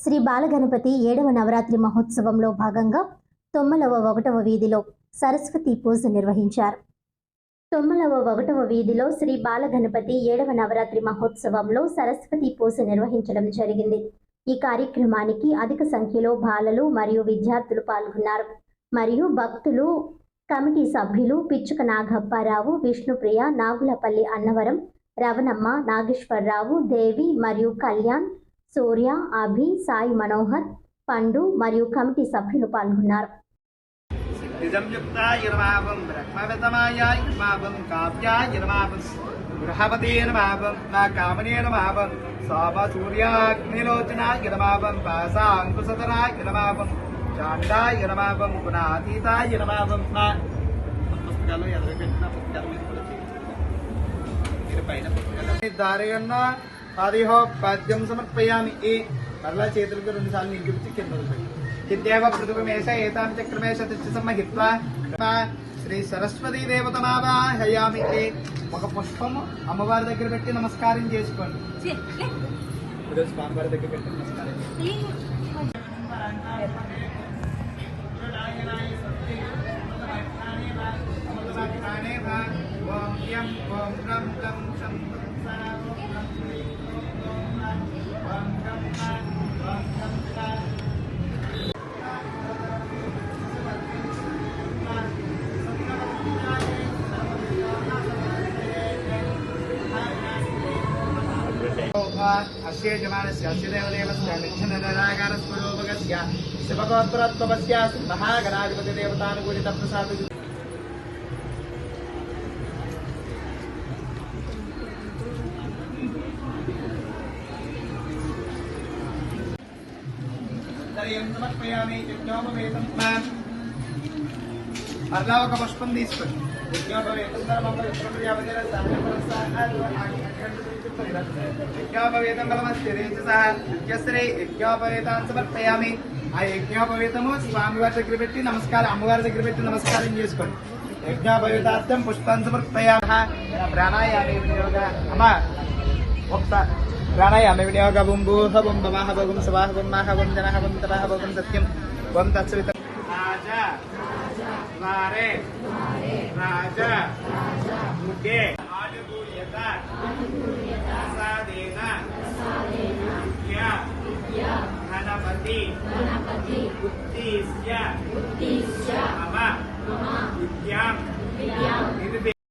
శ్రీ బాలగణపతి 7వ నవరాత్రి మహోత్సవంలో భాగంగా తొమ్మలవ 1వ వీధిలో సరస్వతి పూజ నిర్వహించారు. తొమ్మలవ 1వ వీధిలో శ్రీ బాలగణపతి 7వ నవరాత్రి మహోత్సవంలో సరస్వతి పూజ నిర్వహించడం జరిగింది. ఈ కార్యక్రమానికి అధిక సంఖ్యలో బాలలు మరియు విద్యార్థులు పాల్గొన్నారు. మరియు భక్తులు, కమిటీ సభ్యులు పిచ్చుక నాగప్పారావు, విష్ణుప్రియ, నాగులపల్లి అన్నవరం, రవణమ్మ, నాగేశ్వరరావు, దేవి మరియు కళ్యాణ్, సూర్య, అభి, సాయి మనోహర్, పండు మరియు కమిటీ సభ్యులు పాల్గొన్నారు. పాద్యం సమర్పయామి. మరలా చేతులకు 2 సార్లు నీళ్ళు చూపించి కింద హిత్యేవ పృథుమేష ఏతాం చక్రమేష సమ్మహిత్వా శ్రీ సరస్వతీ దేవతమావాహయామి. ఒక పుష్పము అమ్మవారి దగ్గర పెట్టి నమస్కారం చేసుకోండి. స్వామివారి దగ్గర పెట్టి నమస్కారం అస్య యజమానస్య అస్య దేవదేవస్య నిత్యనరాగారస్వరూపకస్య శివగోత్రోద్భవస్య మహాగణాధిపతి దేవతానుకూలిత ప్రసాద సమర్పయామి. యజ్ఞోపవేతం మరలా ఒక పుష్పం తీసుకోండి. యజ్ఞోపవేతం యజ్ఞోపవేతాన్ని సమర్పయామి. ఆ యజ్ఞోపవేతము స్వామివారి దగ్గర పెట్టి నమస్కారం, అమ్మవారి దగ్గర పెట్టి నమస్కారం చేసుకోండి. యజ్ఞోపవేతార్థం పుష్పాన్ని సమర్పయామి. ప్రాణాయామి వినియోగ అమ్మ ఒకసారి ప్రాణాయామి వినియోగ బుం భూహ బుం భవాహ బగుం సవాహ బుం మాహ బుం జనహ బుం తపహ బగుం సత్యం బుం తత్సవితం. రాజా వారే రాజా ముగే ఆనుకూల్యత ప్రసాదేన గణపతి ఉద్దిశ్య మమ విద్యాం